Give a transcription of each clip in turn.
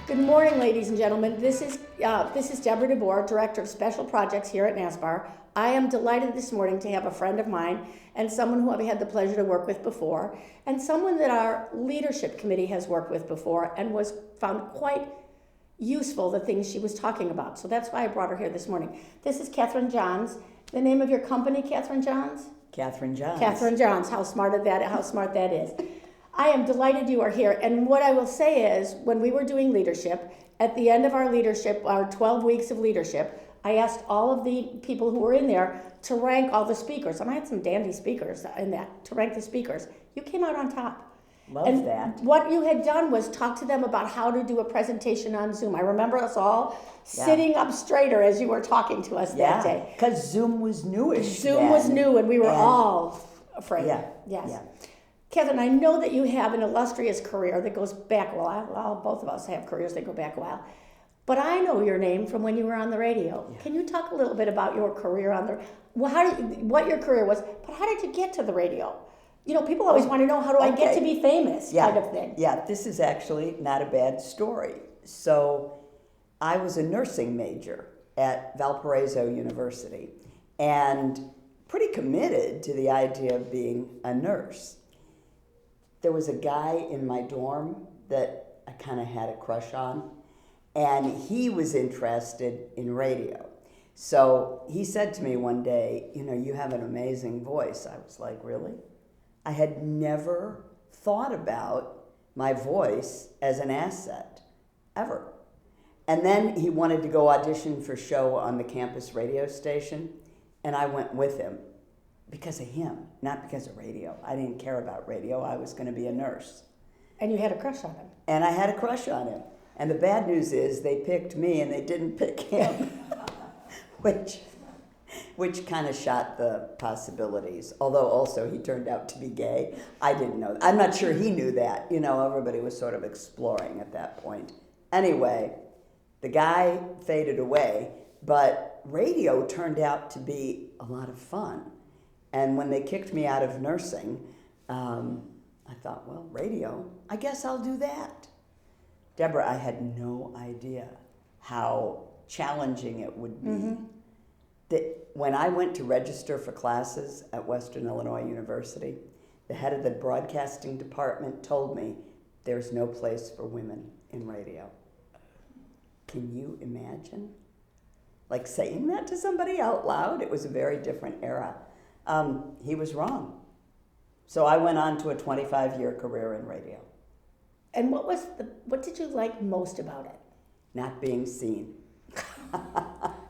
Good morning, ladies and gentlemen. This is Deborah DeBoer, Director of Special Projects here at NASBAR. I am delighted this morning to have a friend of mine and someone who I've had the pleasure to work with before, and someone that our leadership committee has worked with before and was found quite useful, the things she was talking about. So that's why I brought her here this morning. This is Catherine Johns. The name of your company, Catherine Johns? Catherine Johns. Catherine Johns. How smart that is. I am delighted you are here. And what I will say is, when we were doing leadership, at the end of our leadership, our 12 weeks of leadership, I asked all of the people who were in there to rank all the speakers. And I had some dandy speakers in that, to rank the speakers. You came out on top. Love that. What you had done was talk to them about how to do a presentation on Zoom. I remember us all sitting up straighter as you were talking to us that day. Because Zoom was newish. Zoom was new, and we were all afraid. Yeah. Yes. Yeah. Catherine, I know that you have an illustrious career that goes back a while. Well, both of us have careers that go back a while. But I know your name from when you were on the radio. Yeah. Can you talk a little bit about your career on the, what your career was, but how did you get to the radio? You know, people always want to know, how do I get to be famous, kind of thing. Yeah, this is actually not a bad story. So I was a nursing major at Valparaiso University and pretty committed to the idea of being a nurse. There was a guy in my dorm that I kind of had a crush on, and he was interested in radio. So he said to me one day, you know, you have an amazing voice. I was like, really? I had never thought about my voice as an asset, ever. And then he wanted to go audition for a show on the campus radio station, and I went with him. Because of him, not because of radio. I didn't care about radio. I was going to be a nurse. And you had a crush on him. And I had a crush on him. And the bad news is they picked me and they didn't pick him, which kind of shot the possibilities. Although also he turned out to be gay. I didn't know. I'm not sure he knew that. You know, everybody was sort of exploring at that point. Anyway, the guy faded away, but radio turned out to be a lot of fun. And when they kicked me out of nursing, I thought, well, radio, I guess I'll do that. Deborah, I had no idea how challenging it would be. Mm-hmm. When I went to register for classes at Western Illinois University, the head of the broadcasting department told me there's no place for women in radio. Can you imagine? Like saying that to somebody out loud? It was a very different era. He was wrong. So I went on to a 25-year career in radio. And what did you like most about it? Not being seen.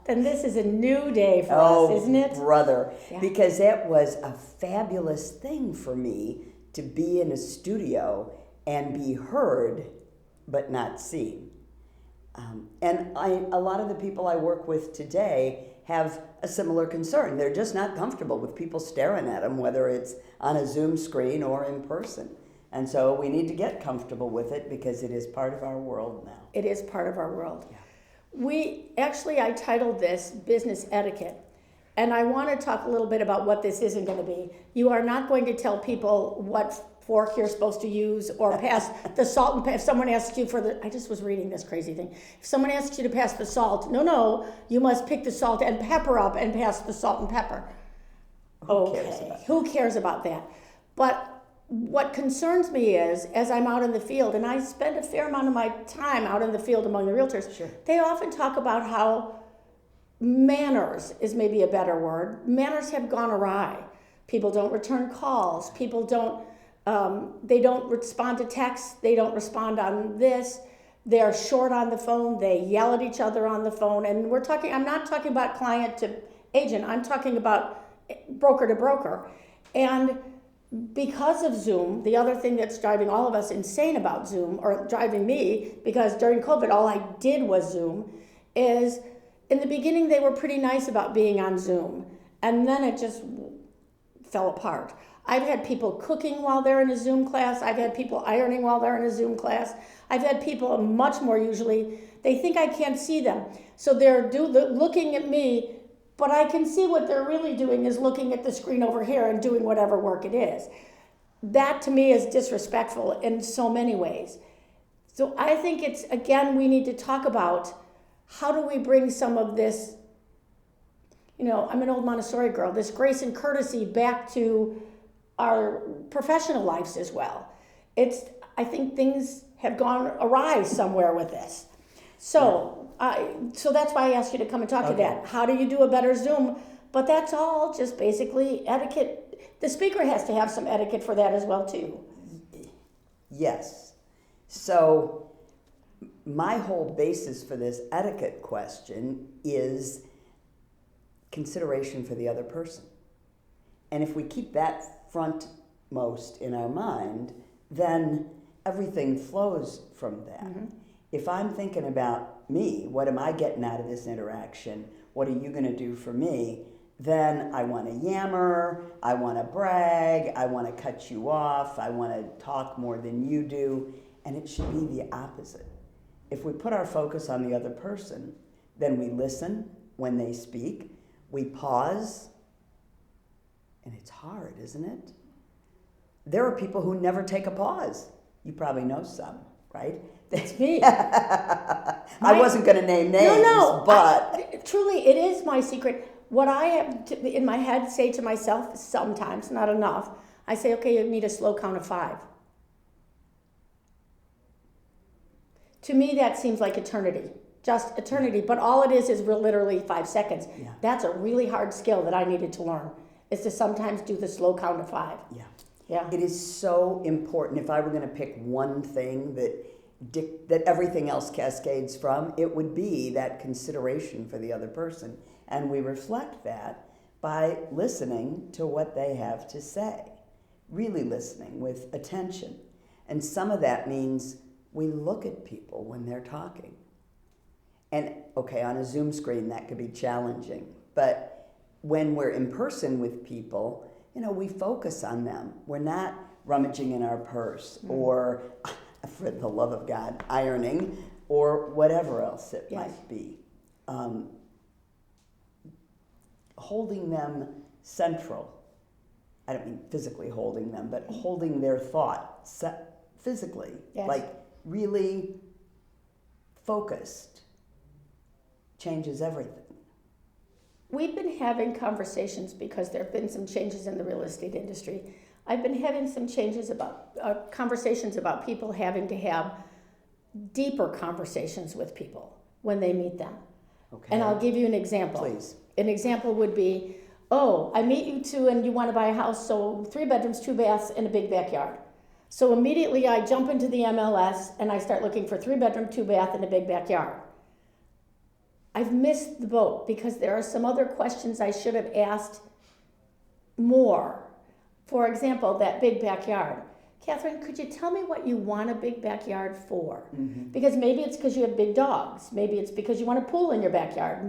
Then this is a new day for us, isn't it? Oh, brother. Yeah. Because it was a fabulous thing for me to be in a studio and be heard, but not seen. And a lot of the people I work with today have a similar concern. They're just not comfortable with people staring at them, whether it's on a Zoom screen or in person. And so we need to get comfortable with it because it is part of our world now. It is part of our world. Yeah. I titled this Business Etiquette. And I want to talk a little bit about what this isn't going to be. You are not going to tell people what fork you're supposed to use or pass the salt and pepper. If someone asks you I just was reading this crazy thing. If someone asks you to pass the salt, no, you must pick the salt and pepper up and pass the salt and pepper. Who cares about that? But what concerns me is, as I'm out in the field, and I spend a fair amount of my time out in the field among the realtors, sure. They often talk about how manners is maybe a better word. Manners have gone awry. People don't return calls. People don't, they don't respond to texts. They don't respond on this. They're short on the phone. They yell at each other on the phone. And I'm not talking about client to agent. I'm talking about broker to broker. And because of Zoom, the other thing that's driving all of us insane about Zoom, or driving me, because during COVID, all I did was Zoom, is in the beginning, they were pretty nice about being on Zoom. And then it just fell apart. I've had people cooking while they're in a Zoom class. I've had people ironing while they're in a Zoom class. I've had people, much more usually, they think I can't see them. So they're looking at me, but I can see what they're really doing is looking at the screen over here and doing whatever work it is. That to me is disrespectful in so many ways. So I think it's, again, we need to talk about how do we bring some of this, I'm an old Montessori girl, this grace and courtesy back to our professional lives as well. I think things have gone awry somewhere with this. So that's why I asked you to come and talk to that. How do you do a better Zoom? But that's all just basically etiquette. The speaker has to have some etiquette for that as well too. Yes. So my whole basis for this etiquette question is consideration for the other person. And if we keep that frontmost in our mind, then everything flows from that. Mm-hmm. If I'm thinking about me, what am I getting out of this interaction? What are you going to do for me? Then I want to yammer, I want to brag, I want to cut you off, I want to talk more than you do, and it should be the opposite. If we put our focus on the other person, then we listen when they speak, we pause, and it's hard, isn't it? There are people who never take a pause. You probably know some, right? That's me. I wasn't going to name names, but... Truly, it is my secret. What I have to, in my head, say to myself sometimes, not enough, I say, okay, you need a slow count of 5. To me, that seems like eternity, just eternity. But all it is literally 5 seconds. Yeah. That's a really hard skill that I needed to learn, is to sometimes do the slow count of 5. Yeah. Yeah. It is so important. If I were going to pick one thing that everything else cascades from, it would be that consideration for the other person. And we reflect that by listening to what they have to say, really listening with attention. And some of that means we look at people when they're talking. And okay, on a Zoom screen that could be challenging, but when we're in person with people, we focus on them. We're not rummaging in our purse or, for the love of God, ironing or whatever else it might be. Holding them central. I don't mean physically holding them, but holding their thought physically, like really focused, changes everything. We've been having conversations because there have been some changes in the real estate industry. I've been having some changes about conversations about people having to have deeper conversations with people when they meet them. Okay. And I'll give you an example. Please. An example would be, I meet you two and you want to buy a house, so 3 bedrooms, 2 baths, and a big backyard. So immediately I jump into the MLS and I start looking for 3 bedroom, 2 bath, and a big backyard. I've missed the boat because there are some other questions I should have asked more. For example, that big backyard. Catherine, could you tell me what you want a big backyard for? Mm-hmm. Because maybe it's because you have big dogs. Maybe it's because you want a pool in your backyard.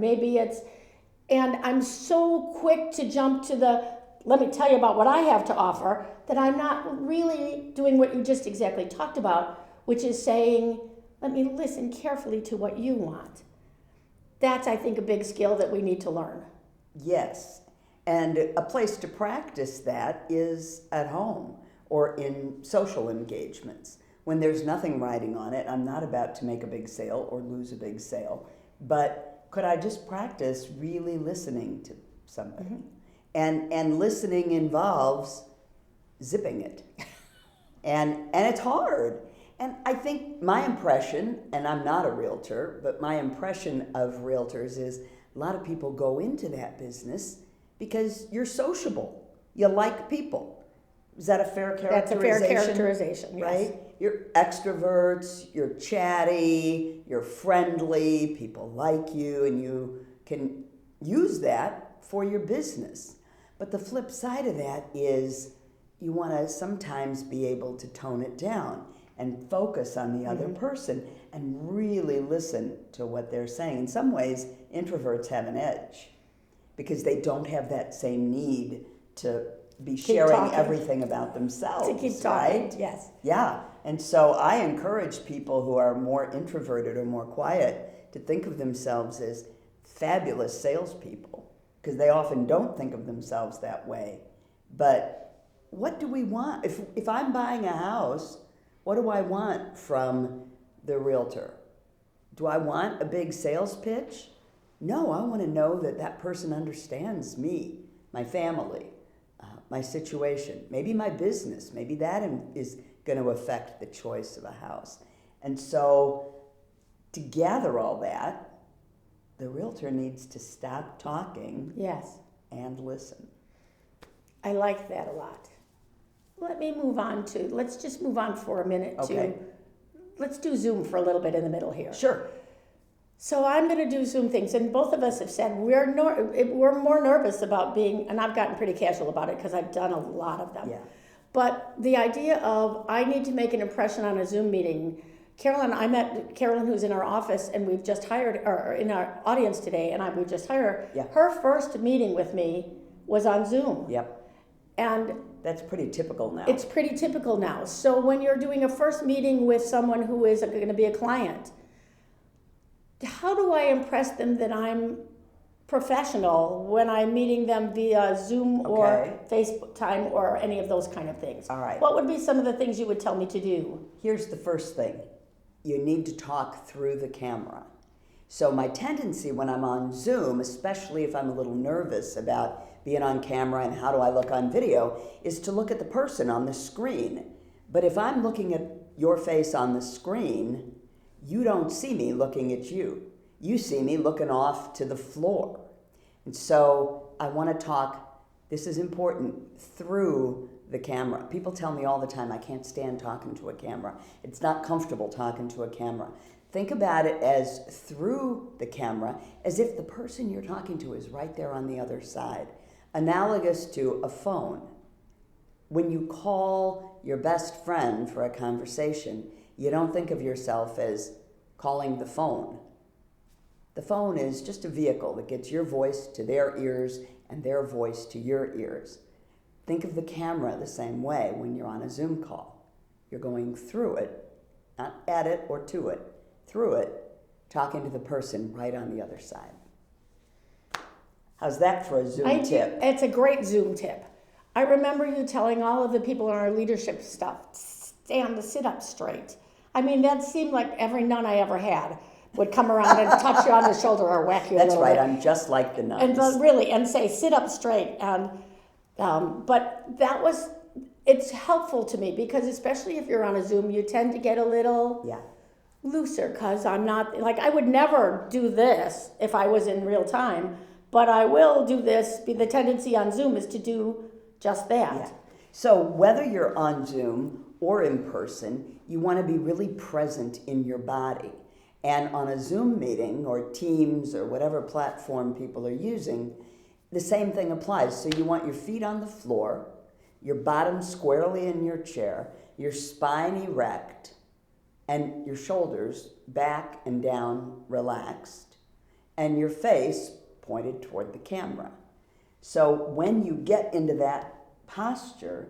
And I'm so quick to jump to let me tell you about what I have to offer, that I'm not really doing what you just exactly talked about, which is saying, let me listen carefully to what you want. That's, I think, a big skill that we need to learn. Yes. And a place to practice that is at home or in social engagements. When there's nothing riding on it, I'm not about to make a big sale or lose a big sale, but could I just practice really listening to somebody? Mm-hmm. And listening involves zipping it. And it's hard. And I think my impression, and I'm not a realtor, but my impression of realtors is a lot of people go into that business because you're sociable. You like people. Is that a fair characterization? That's a fair characterization, yes. Right? You're extroverts, you're chatty, you're friendly, people like you, and you can use that for your business. But the flip side of that is you want to sometimes be able to tone it down and focus on the other person and really listen to what they're saying. In some ways, introverts have an edge because they don't have that same need to be sharing everything about themselves. To keep talking, right? Yes. Yeah, and so I encourage people who are more introverted or more quiet to think of themselves as fabulous salespeople, because they often don't think of themselves that way. But what do we want? If I'm buying a house, what do I want from the realtor. Do I want a big sales pitch? No, I want to know that that person understands me, my family, my situation, maybe my business. Maybe that is going to affect the choice of a house. And so to gather all that, the realtor needs to stop talking Yes. and listen. I like that a lot. Let's just move on for a minute Okay. let's do Zoom for a little bit in the middle here. Sure. So I'm going to do Zoom things, and both of us have said we're more nervous about being, and I've gotten pretty casual about it because I've done a lot of them. Yeah. But the idea of I need to make an impression on a Zoom meeting. I met Carolyn, who's in our office, and we've just hired, or in our audience today, and we just hired her. Yeah. Her first meeting with me was on Zoom. Yep. And That's pretty typical now. it's pretty typical now. So when you're doing a first meeting with someone who is going to be a client, how do I impress them that I'm professional when I'm meeting them via Zoom or Okay. FaceTime or any of those kind of things? All right. What would be some of the things you would tell me to do? Here's the first thing. You need to talk through the camera. So my tendency when I'm on Zoom, especially if I'm a little nervous about being on camera and how do I look on video, is to look at the person on the screen. But if I'm looking at your face on the screen, you don't see me looking at you. You see me looking off to the floor. And so I want to talk, this is important, through the camera. People tell me all the time, I can't stand talking to a camera. It's not comfortable talking to a camera. Think about it as through the camera, as if the person you're talking to is right there on the other side. Analogous to a phone. When you call your best friend for a conversation, you don't think of yourself as calling the phone. The phone is just a vehicle that gets your voice to their ears and their voice to your ears. Think of the camera the same way when you're on a Zoom call. You're going through it, not at it or to it, through it, talking to the person right on the other side. How's that for a Zoom tip? It's a great Zoom tip. I remember you telling all of the people in our leadership stuff, sit up straight. I mean, that seemed like every nun I ever had would come around and touch you on the shoulder or whack you a That's little right, bit. I'm just like the nuns. And say, sit up straight. And but it's helpful to me because especially if you're on a Zoom, you tend to get a little looser because I'm not, like I would never do this if I was in real time, but I will do this. The tendency on Zoom is to do just that. Yeah. So whether you're on Zoom or in person, you want to be really present in your body. And on a Zoom meeting or Teams or whatever platform people are using, the same thing applies. So you want your feet on the floor, your bottom squarely in your chair, your spine erect, and your shoulders back and down relaxed, and your face pointed toward the camera. So when you get into that posture,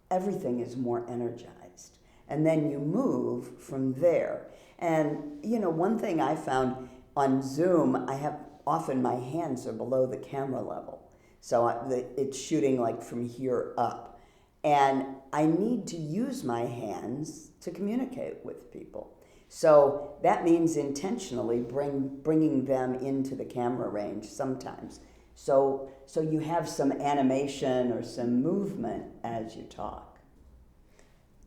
everything is more energized. And then you move from there. And, one thing I found on Zoom, often my hands are below the camera level. So it's shooting like from here up. And I need to use my hands to communicate with people. So that means intentionally bringing them into the camera range sometimes. So you have some animation or some movement as you talk.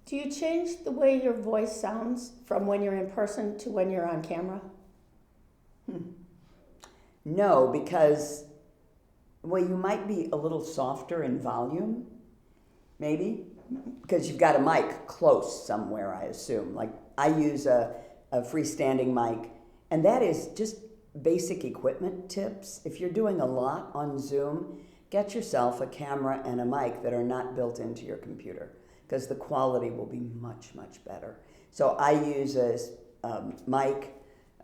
Do you change the way your voice sounds from when you're in person to when you're on camera? No, because, you might be a little softer in volume, maybe, because you've got a mic close somewhere, I assume. Like, I use a freestanding mic, and that is just basic equipment tips. If you're doing a lot on Zoom, get yourself a camera and a mic that are not built into your computer, because the quality will be much, much better. So I use a mic,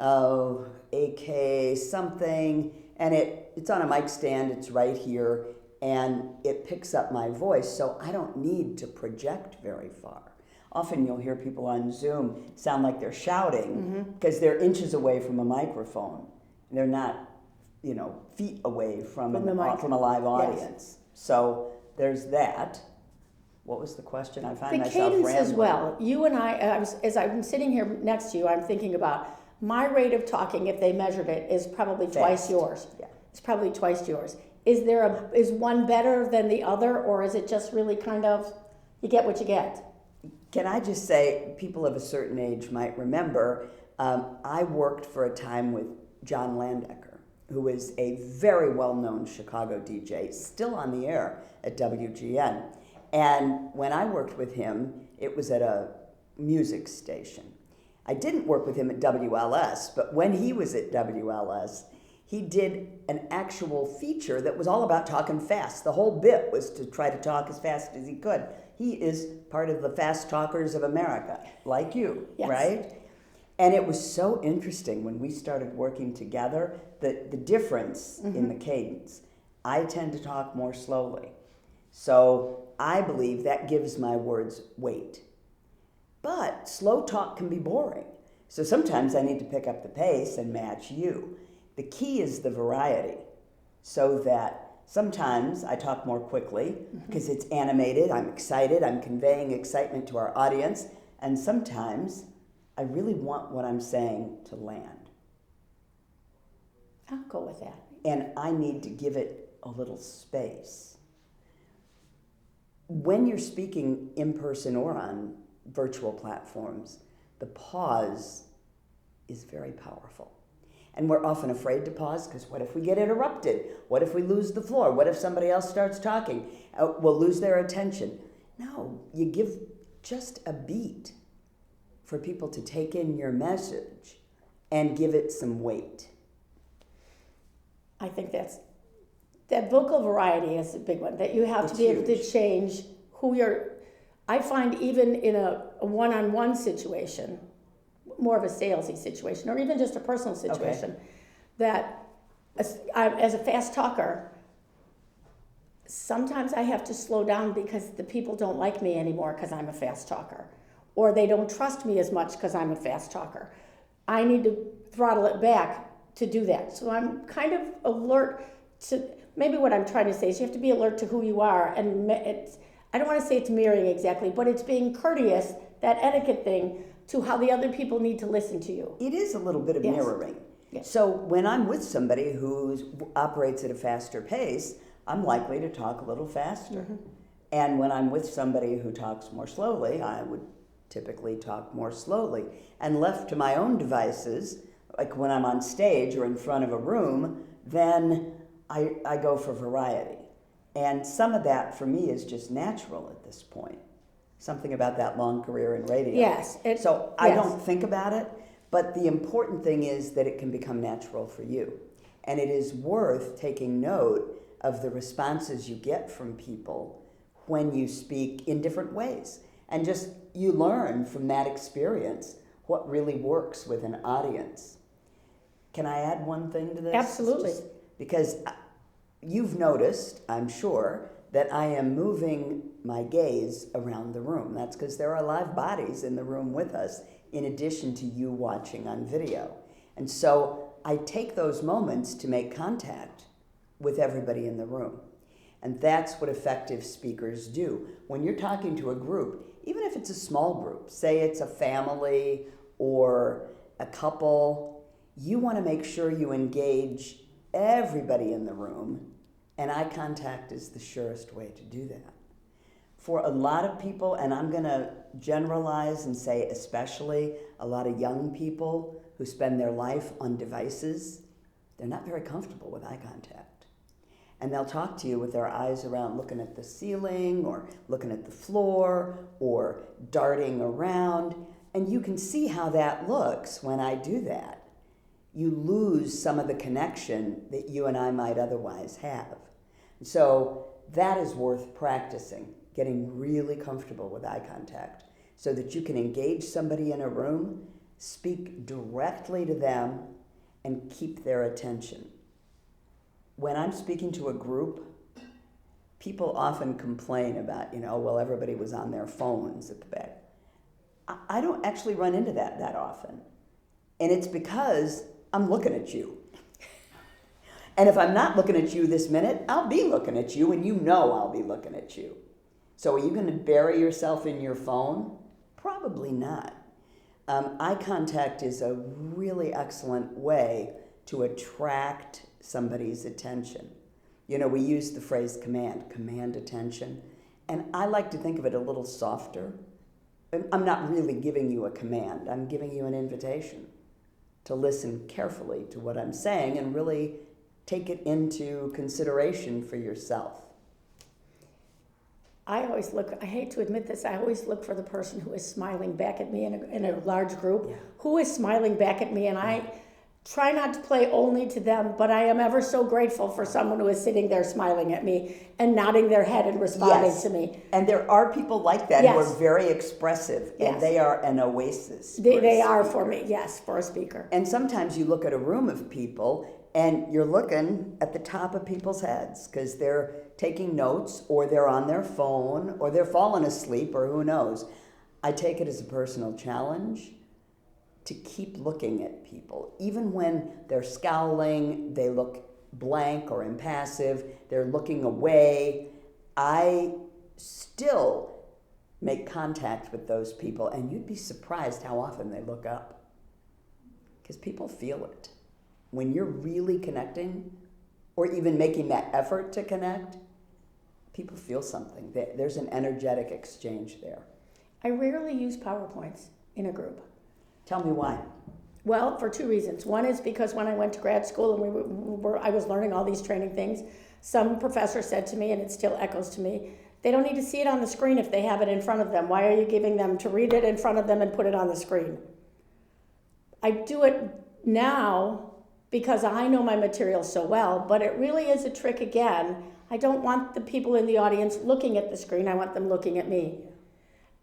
AK something, and it's on a mic stand, it's right here, and it picks up my voice, so I don't need to project very far. Often you'll hear people on Zoom sound like they're shouting because they're inches away from a microphone. They're not, feet away from a live audience. Yes. So there's that. What was the question? I find The myself cadence rambling. as well. You and as I'm sitting here next to you, I'm thinking about my rate of talking, if they measured it, is probably twice Fast. yours. Yeah. It's probably twice yours. Is one better than the other, or is it just really kind of, you get what you get? Can I just say, people of a certain age might remember, I worked for a time with John Landecker, who is a very well-known Chicago DJ, still on the air at WGN. And when I worked with him, it was at a music station. I didn't work with him at WLS, but when he was at WLS, he did an actual feature that was all about talking fast. The whole bit was to try to talk as fast as he could. He is part of the fast talkers of America, like you, Yes. right? And it was so interesting when we started working together, the difference in the cadence. I tend to talk more slowly. So I believe that gives my words weight. But slow talk can be boring. So sometimes I need to pick up the pace and match you. The key is the variety, so that sometimes I talk more quickly because it's animated, I'm excited, I'm conveying excitement to our audience, and sometimes I really want what I'm saying to land. I'll go with that. And I need to give it a little space. When you're speaking in person or on virtual platforms, the pause is very powerful. And we're often afraid to pause because what if we get interrupted? What if we lose the floor? What if somebody else starts talking? We'll lose their attention. No, you give just a beat for people to take in your message and give it some weight. I think that vocal variety is a big one, that you have It's to be able to huge. change who you're. I find even in a one-on-one situation, more of a salesy situation, or even just a personal situation, that as a fast talker, sometimes I have to slow down because the people don't like me anymore because I'm a fast talker, or they don't trust me as much because I'm a fast talker. I need to throttle it back to do that. So I'm kind of alert to, maybe what I'm trying to say is you have to be alert to who you are, and I don't want to say it's mirroring exactly, but it's being courteous, that etiquette thing, to how the other people need to listen to you. It is a little bit of Yes. mirroring. Yes. So when I'm with somebody who operates at a faster pace, I'm likely to talk a little faster. And when I'm with somebody who talks more slowly, I would typically talk more slowly. And left to my own devices, like when I'm on stage or in front of a room, then I go for variety. And some of that for me is just natural at this point. Something about that long career in radio. Yes. So I don't think about it, but the important thing is that it can become natural for you. And it is worth taking note of the responses you get from people when you speak in different ways. And just you learn from that experience what really works with an audience. Can I add one thing to this? Absolutely. Because you've noticed, I'm sure, that I am moving my gaze around the room. That's because there are live bodies in the room with us, in addition to you watching on video. And so I take those moments to make contact with everybody in the room. And that's what effective speakers do. When you're talking to a group, even if it's a small group, say it's a family or a couple, you want to make sure you engage everybody in the room, and eye contact is the surest way to do that. For a lot of people, and I'm going to generalize and say especially a lot of young people who spend their life on devices, they're not very comfortable with eye contact. And they'll talk to you with their eyes around looking at the ceiling or looking at the floor or darting around. And you can see how that looks when I do that. You lose some of the connection that you and I might otherwise have. So that is worth practicing, getting really comfortable with eye contact so that you can engage somebody in a room, speak directly to them, and keep their attention. When I'm speaking to a group, people often complain about, well, everybody was on their phones at the back. I don't actually run into that often. And it's because I'm looking at you. And if I'm not looking at you this minute, I'll be looking at you, and you know I'll be looking at you. So are you going to bury yourself in your phone? Probably not. Eye contact is a really excellent way to attract somebody's attention. You know, we use the phrase command attention, and I like to think of it a little softer. I'm not really giving you a command, I'm giving you an invitation to listen carefully to what I'm saying and really take it into consideration for yourself. I always look, I hate to admit this, I always look for the person who is smiling back at me in a large group. Yeah. Who is smiling back at me? And I try not to play only to them, but I am ever so grateful for someone who is sitting there smiling at me and nodding their head and responding to me. And there are people like that who are very expressive, and they are an oasis. They are for me, yes, for a speaker. And sometimes you look at a room of people and you're looking at the top of people's heads because they're taking notes or they're on their phone or they're falling asleep or who knows. I take it as a personal challenge to keep looking at people. Even when they're scowling, they look blank or impassive, they're looking away, I still make contact with those people, and you'd be surprised how often they look up. Because people feel it. When you're really connecting, or even making that effort to connect, people feel something. There's an energetic exchange there. I rarely use PowerPoints in a group. Tell me why. Well, for two reasons. One is because when I went to grad school and I was learning all these training things, some professor said to me, and it still echoes to me, they don't need to see it on the screen if they have it in front of them. Why are you giving them to read it in front of them and put it on the screen? I do it now because I know my material so well, but it really is a trick again. I don't want the people in the audience looking at the screen. I want them looking at me.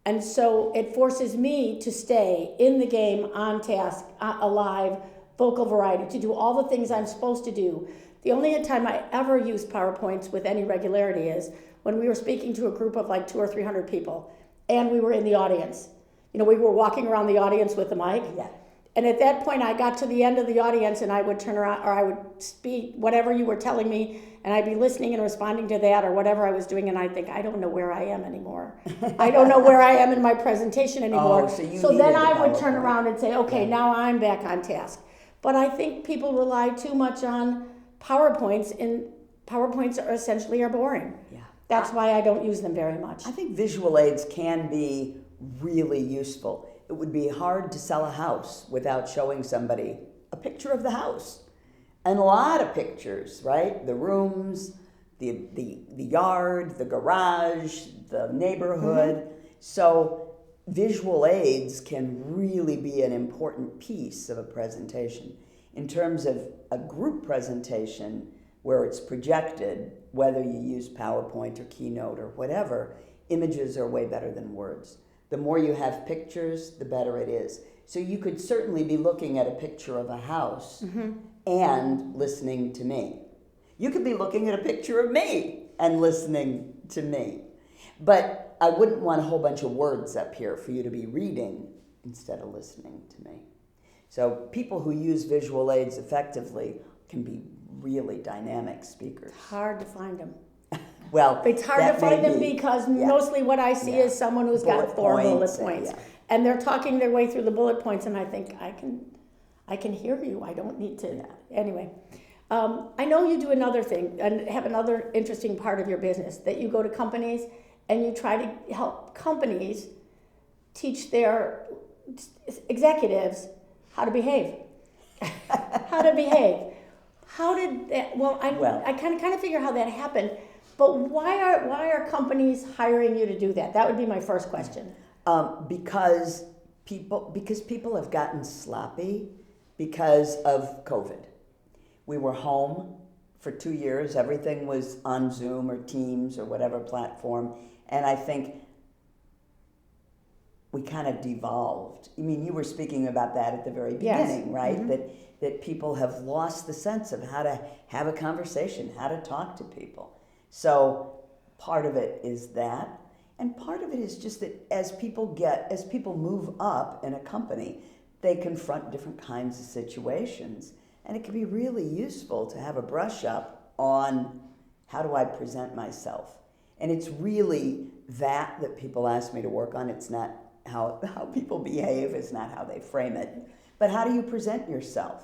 And so it forces me to stay in the game, on task, alive, vocal variety, to do all the things I'm supposed to do. The only time I ever used PowerPoints with any regularity is when we were speaking to a group of like 200 or 300 people, and we were in the audience. You know, we were walking around the audience with the mic. Yeah. And at that point, I got to the end of the audience, and I would turn around, or I would speak whatever you were telling me, and I'd be listening and responding to that, or whatever I was doing, and I'd think, I don't know where I am anymore. I don't know where I am in my presentation anymore. Oh, so then I would turn around and say, okay, now I'm back on task. But I think people rely too much on PowerPoints, and PowerPoints are essentially boring. Yeah. That's why I don't use them very much. I think visual aids can be really useful. It would be hard to sell a house without showing somebody a picture of the house. And a lot of pictures, right? The rooms, the yard, the garage, the neighborhood. Mm-hmm. So visual aids can really be an important piece of a presentation. In terms of a group presentation where it's projected, whether you use PowerPoint or Keynote or whatever, images are way better than words. The more you have pictures, the better it is. So you could certainly be looking at a picture of a house and listening to me. You could be looking at a picture of me and listening to me. But I wouldn't want a whole bunch of words up here for you to be reading instead of listening to me. So people who use visual aids effectively can be really dynamic speakers. It's hard to find them. Well, it's hard to find them because mostly what I see is someone who's got 4 bullet points, and they're talking their way through the bullet points, and I think I can hear you. I don't need to. Anyway, I know you do another thing and have another interesting part of your business, that you go to companies and you try to help companies teach their executives how to behave. How to behave. How did that? Well, I kind of figure how that happened. But why are companies hiring you to do that? That would be my first question. Because people have gotten sloppy because of COVID. We were home for 2 years. Everything was on Zoom or Teams or whatever platform. And I think we kind of devolved. I mean, you were speaking about that at the very beginning, right? Mm-hmm. That people have lost the sense of how to have a conversation, how to talk to people. So part of it is that, and part of it is just that as people move up in a company, they confront different kinds of situations, and it can be really useful to have a brush up on how do I present myself. And it's really that people ask me to work on. It's not how people behave, it's not how they frame it, but how do you present yourself?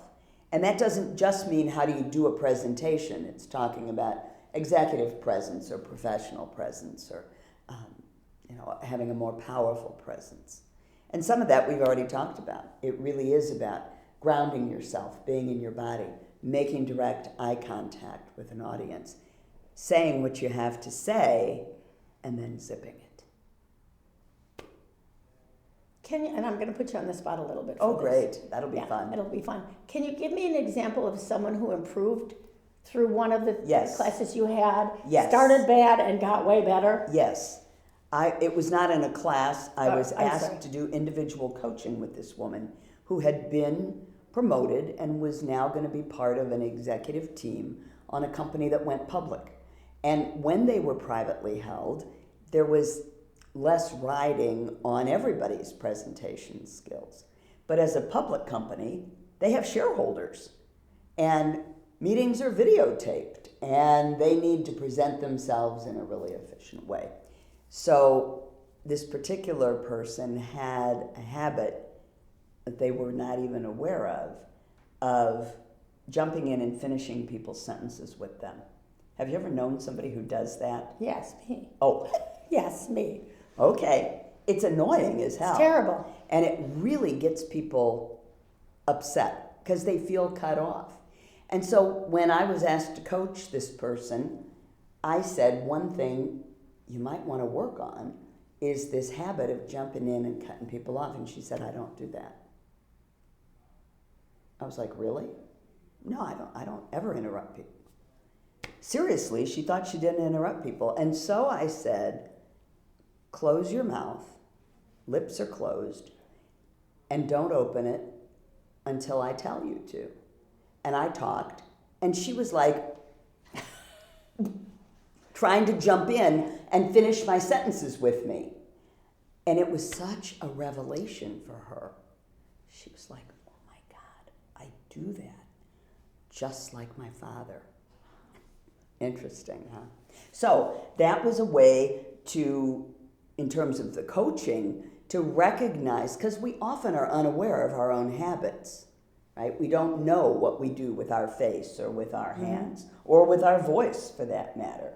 And that doesn't just mean how do you do a presentation. It's talking about executive presence or professional presence or having a more powerful presence. And some of that we've already talked about. It really is about grounding yourself, being in your body, making direct eye contact with an audience, saying what you have to say, and then zipping it. And I'm going to put you on the spot a little bit. Oh, this. Great. That'll be fun. It'll be fun. Can you give me an example of someone who improved through one of the Yes. classes you had? Yes. Started bad and got way better? Yes. It was not in a class. I was I'm asked sorry. to do individual coaching with this woman who had been promoted and was now going to be part of an executive team on a company that went public. And when they were privately held, there was less riding on everybody's presentation skills. But as a public company, they have shareholders, and meetings are videotaped, and they need to present themselves in a really efficient way. So this particular person had a habit that they were not even aware of jumping in and finishing people's sentences with them. Have you ever known somebody who does that? Yes, me. Oh, Yes, me. okay. It's annoying as hell. It's terrible. And it really gets people upset because they feel cut off. And so when I was asked to coach this person, I said one thing you might want to work on is this habit of jumping in and cutting people off. And she said, I don't do that. I was like, really? No, I don't ever interrupt people. Seriously, she thought she didn't interrupt people. And so I said, close your mouth, lips are closed, and don't open it until I tell you to. And I talked, and she was like trying to jump in and finish my sentences with me. And it was such a revelation for her. She was like, oh my God, I do that just like my father. Interesting, huh? So that was a way to, in terms of the coaching, to recognize, because we often are unaware of our own habits, right? We don't know what we do with our face or with our hands or with our voice, for that matter.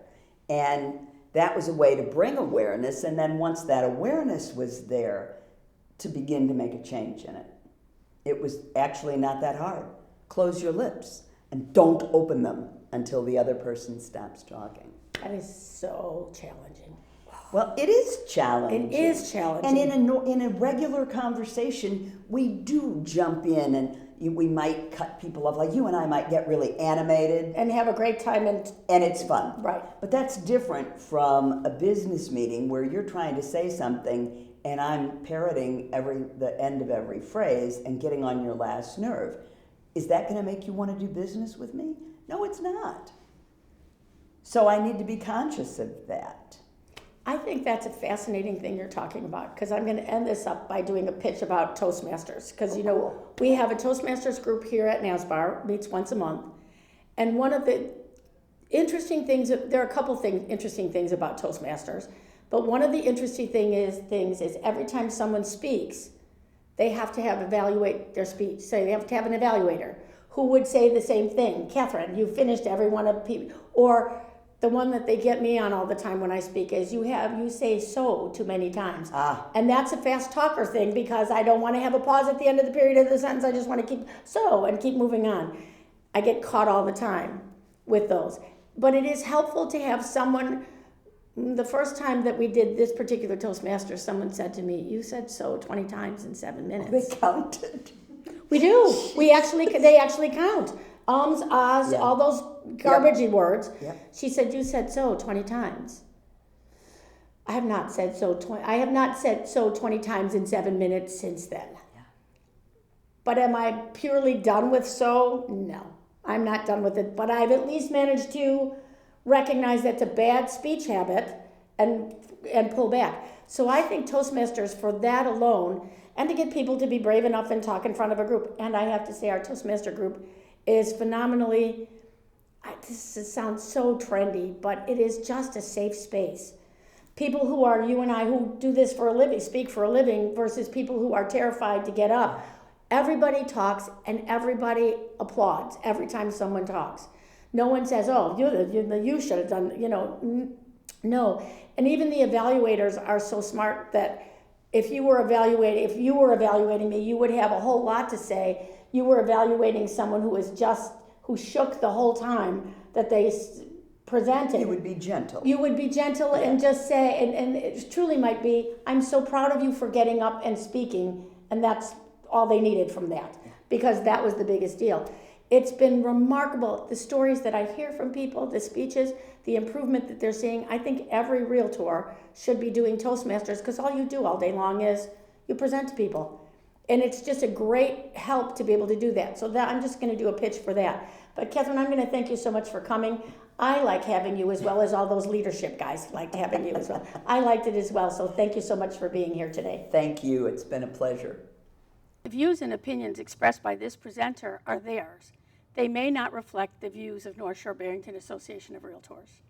And that was a way to bring awareness, and then once that awareness was there, to begin to make a change in it. It was actually not that hard. Close your lips and don't open them until the other person stops talking. That is so challenging. Well, it is challenging. It is challenging. And in a regular conversation, we do jump in and we might cut people off. Like you and I might get really animated. And have a great time. And it's fun. Right. But that's different from a business meeting where you're trying to say something and I'm parroting the end of every phrase and getting on your last nerve. Is that going to make you want to do business with me? No, it's not. So I need to be conscious of that. I think that's a fascinating thing you're talking about, because I'm going to end this up by doing a pitch about Toastmasters. Because, we have a Toastmasters group here at NASBAR, meets once a month. And one of the interesting things, there are a couple interesting things about Toastmasters, but one of the interesting things is every time someone speaks, they have to evaluate their speech. So they have to have an evaluator who would say the same thing. Catherine, you finished every one of people. Or the one that they get me on all the time when I speak is you say so too many times. And that's a fast talker thing, because I don't want to have a pause at the end of the period of the sentence. I just want to keep so and keep moving on. I get caught all the time with those. But it is helpful to have someone. The first time that we did this particular Toastmaster, someone said to me, you said so 20 times in 7 minutes. They counted. We do. They actually count. Ums, ahs, all those garbagey words. Yep. She said, you said so 20 times. I have not said so 20 times in 7 minutes since then. Yeah. But am I purely done with so? No, I'm not done with it. But I've at least managed to recognize that's a bad speech habit and pull back. So I think Toastmasters, for that alone, and to get people to be brave enough and talk in front of a group. And I have to say, our Toastmaster group is phenomenally, this sounds so trendy, but it is just a safe space. people who are you and I who do this for a living, speak for a living, versus people who are terrified to get up. Everybody talks and everybody applauds every time someone talks. No one says, "Oh, you should have done," no. And even the evaluators are so smart that if you were evaluating me, you would have a whole lot to say. You were evaluating someone who shook the whole time that they presented. You would be gentle. You would be gentle and just say, and it truly might be, "I'm so proud of you for getting up and speaking," and that's all they needed from that, because that was the biggest deal. It's been remarkable, the stories that I hear from people, the speeches, the improvement that they're seeing. I think every Realtor should be doing Toastmasters, because all you do all day long is you present to people. And it's just a great help to be able to do that. So that I'm just going to do a pitch for that. But Catherine, I'm going to thank you so much for coming. I like having you as well as all those leadership guys liked having you as well. I liked it as well. So thank you so much for being here today. Thank you. It's been a pleasure. The views and opinions expressed by this presenter are theirs. They may not reflect the views of North Shore-Barrington Association of Realtors.